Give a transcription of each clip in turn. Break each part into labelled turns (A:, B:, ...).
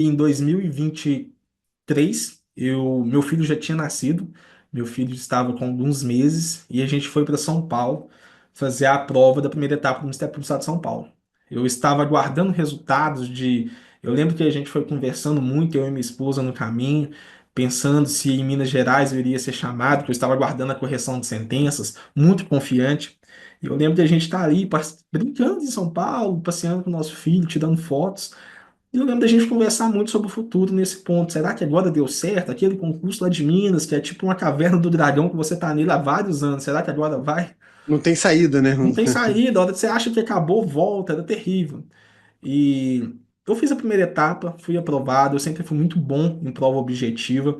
A: Em 2023, meu filho já tinha nascido, meu filho estava com alguns meses e a gente foi para São Paulo fazer a prova da primeira etapa do Ministério Público do Estado de São Paulo. Eu estava aguardando resultados de. Eu lembro que a gente foi conversando muito, eu e minha esposa no caminho, pensando se em Minas Gerais eu iria ser chamado, que eu estava aguardando a correção de sentenças, muito confiante. E eu lembro de a gente estar ali brincando em São Paulo, passeando com o nosso filho, tirando fotos. E eu lembro da gente conversar muito sobre o futuro nesse ponto. Será que agora deu certo? Aquele concurso lá de Minas, que é tipo uma caverna do dragão que você tá nele há vários anos. Será que agora vai?
B: Não tem saída, né?
A: Não tem saída. A hora que você acha que acabou, volta. Era terrível. E eu fiz a primeira etapa, fui aprovado. Eu sempre fui muito bom em prova objetiva.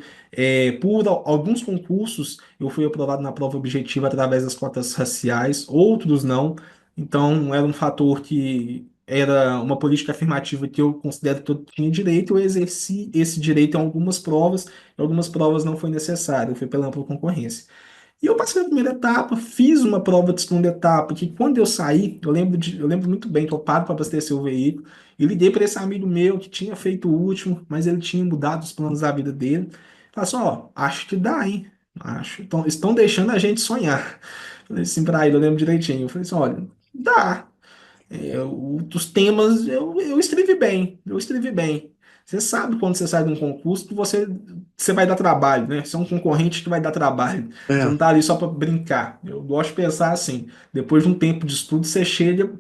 A: Por alguns concursos, eu fui aprovado na prova objetiva através das cotas raciais, outros não. Então, era um fator que era uma política afirmativa que eu considero que eu tinha direito. Eu exerci esse direito em algumas provas não foi necessário, foi pela ampla concorrência. E eu passei a primeira etapa, fiz uma prova de segunda etapa, que quando eu saí, eu lembro muito bem que eu paro para abastecer o veículo e liguei para esse amigo meu que tinha feito o último, mas ele tinha mudado os planos da vida dele. Falei assim, ó, acho que dá, hein? Acho. Então, estão deixando a gente sonhar. Falei assim pra ele, eu lembro direitinho. Eu falei assim, olha, dá. Os temas eu escrevi bem, eu escrevi bem. Você sabe quando você sai de um concurso que você vai dar trabalho, né? Você é um concorrente que vai dar trabalho. Você não
B: É,
A: tá ali só para brincar. Eu gosto de pensar assim, depois de um tempo de estudo, você chega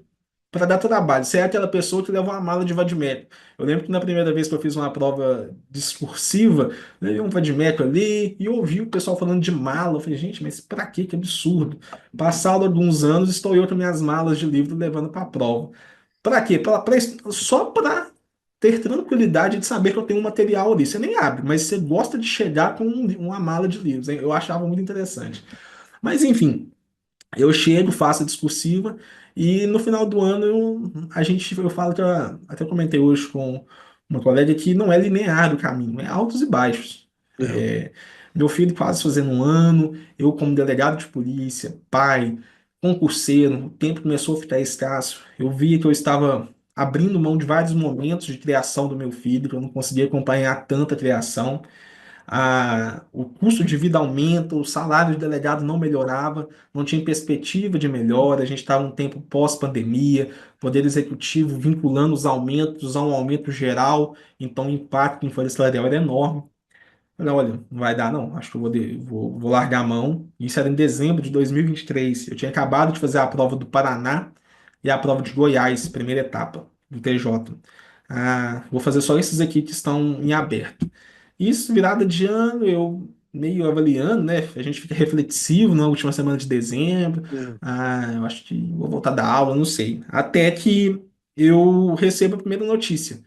A: para dar trabalho. Você é aquela pessoa que leva uma mala de vademecum. Eu lembro que na primeira vez que eu fiz uma prova discursiva, levei um vademecum ali e ouvi o pessoal falando de mala. Eu falei, gente, mas para quê? Que absurdo. Passado alguns anos, estou eu com minhas malas de livro levando para a prova. Para quê? Só para ter tranquilidade de saber que eu tenho um material ali. Você nem abre, mas você gosta de chegar com uma mala de livros, hein? Eu achava muito interessante. Mas enfim. Eu chego, faço a discursiva e no final do ano eu falo que até comentei hoje com uma colega que não é linear o caminho, é altos e baixos.
B: é.
A: É, meu filho quase fazendo um ano, eu como delegado de polícia, pai, concurseiro, o tempo começou a ficar escasso. Eu via que eu estava abrindo mão de vários momentos de criação do meu filho, que eu não conseguia acompanhar tanta criação, o custo de vida aumenta, o salário de delegado não melhorava, não tinha perspectiva de melhora, a gente estava num tempo pós-pandemia, Poder Executivo vinculando os aumentos a um aumento geral, então o impacto em folha salarial era enorme. Falei, olha, não vai dar não, acho que vou largar a mão. Isso era em dezembro de 2023. Eu tinha acabado de fazer a prova do Paraná e a prova de Goiás, primeira etapa do TJ. Vou fazer só esses aqui que estão em aberto. Isso, virada de ano, eu meio avaliando, né? A gente fica reflexivo na última semana de dezembro.
B: É.
A: Eu acho que vou voltar da aula, não sei. Até que eu recebo a primeira notícia.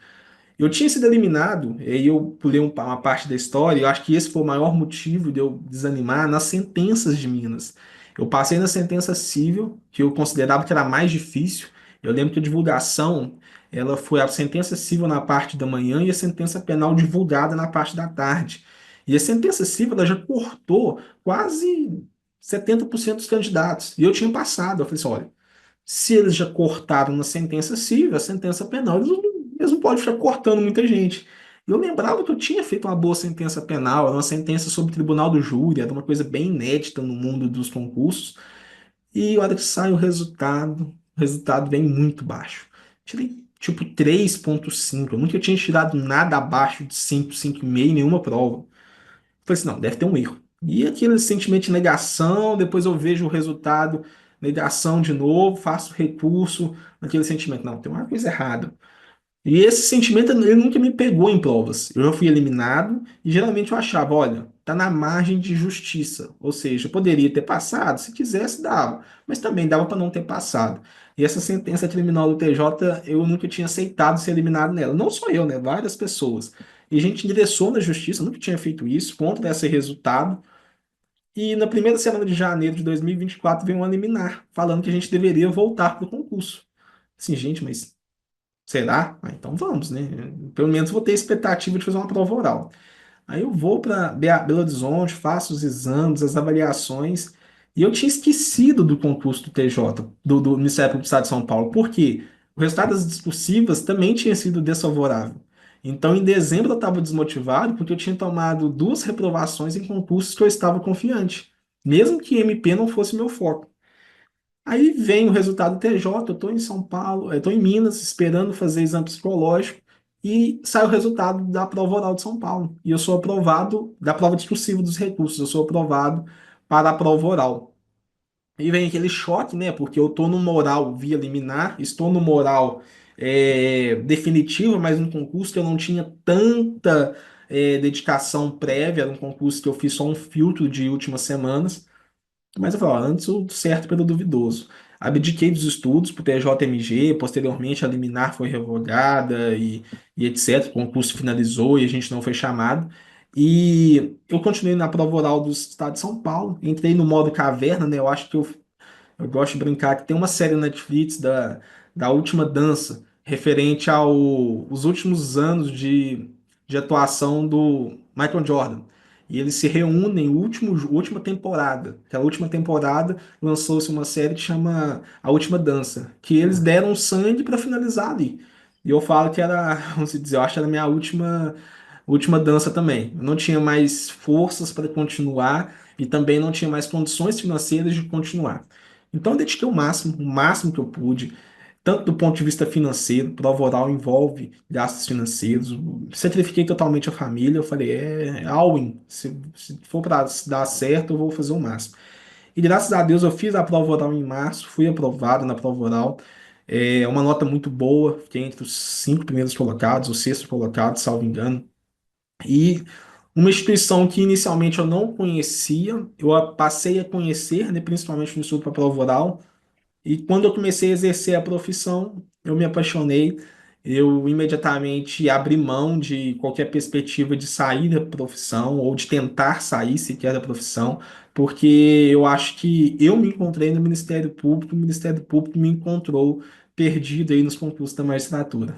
A: Eu tinha sido eliminado, e aí eu pulei uma parte da história, e eu acho que esse foi o maior motivo de eu desanimar nas sentenças de Minas. Eu passei na sentença civil, que eu considerava que era a mais difícil. Eu lembro que a divulgação, ela foi a sentença civil na parte da manhã e a sentença penal divulgada na parte da tarde. E a sentença civil, ela já cortou quase 70% dos candidatos. E eu tinha passado. Eu falei assim, olha, se eles já cortaram na sentença civil, a sentença penal, eles não podem ficar cortando muita gente. Eu lembrava que eu tinha feito uma boa sentença penal, era uma sentença sobre tribunal do júri, era uma coisa bem inédita no mundo dos concursos. E a hora que sai o resultado vem muito baixo. Tirei tipo 3,5. Eu nunca tinha tirado nada abaixo de 5, 5,5 em nenhuma prova. Falei assim, não, deve ter um erro. E aquele sentimento de negação, depois eu vejo o resultado, negação de novo, faço recurso, naquele sentimento, não, tem uma coisa errada. E esse sentimento, ele nunca me pegou em provas. Eu já fui eliminado e geralmente eu achava, olha, tá na margem de justiça. Ou seja, eu poderia ter passado, se quisesse dava, mas também dava para não ter passado. E essa sentença criminal do TJ, eu nunca tinha aceitado ser eliminado nela. Não só eu, né? Várias pessoas. E a gente ingressou na justiça, eu nunca tinha feito isso, contra esse resultado. E na primeira semana de janeiro de 2024 veio um liminar, falando que a gente deveria voltar para o concurso. Assim, gente, mas será? Então vamos, né? Pelo menos vou ter expectativa de fazer uma prova oral. Aí eu vou para Belo Horizonte, faço os exames, as avaliações, e eu tinha esquecido do concurso do TJ, do Ministério Público do Estado de São Paulo. Por quê? O resultado das discursivas também tinha sido desfavorável. Então, em dezembro eu estava desmotivado porque eu tinha tomado duas reprovações em concursos que eu estava confiante, mesmo que MP não fosse meu foco. Aí vem o resultado do TJ, eu estou em São Paulo, eu estou em Minas, esperando fazer exame psicológico, e sai o resultado da prova oral de São Paulo. E eu sou aprovado da prova discursiva dos recursos, eu sou aprovado para a prova oral. E vem aquele choque, né? Porque eu estou no moral via liminar, estou no moral definitiva, mas um concurso que eu não tinha tanta dedicação prévia, era um concurso que eu fiz só um filtro de últimas semanas. Mas eu falo, ó, antes o certo pelo duvidoso. Abdiquei dos estudos para o TJMG, posteriormente a liminar foi revogada e etc. O concurso finalizou e a gente não foi chamado. E eu continuei na prova oral do Estado de São Paulo, entrei no modo caverna, né? Eu gosto de brincar que tem uma série na Netflix da Última Dança, referente aos últimos anos de atuação do Michael Jordan. E eles se reúnem, última temporada. Aquela última temporada lançou-se uma série que chama A Última Dança, que eles deram sangue para finalizar ali. E eu falo que era, vamos dizer, eu acho que era a minha última dança também. Eu não tinha mais forças para continuar e também não tinha mais condições financeiras de continuar. Então, eu dediquei o máximo que eu pude, tanto do ponto de vista financeiro, prova oral envolve gastos financeiros, sacrifiquei totalmente a família, eu falei, é all-in, se for para dar certo, eu vou fazer o máximo. E graças a Deus eu fiz a prova oral em março, fui aprovado na prova oral, uma nota muito boa, fiquei entre os cinco primeiros colocados, o sexto colocado, salvo engano, e uma instituição que inicialmente eu não conhecia, eu passei a conhecer, né, principalmente no estudo para a prova oral, e quando eu comecei a exercer a profissão, eu me apaixonei. Eu imediatamente abri mão de qualquer perspectiva de sair da profissão ou de tentar sair sequer da profissão, porque eu acho que eu me encontrei no Ministério Público, o Ministério Público me encontrou perdido aí nos concursos da magistratura.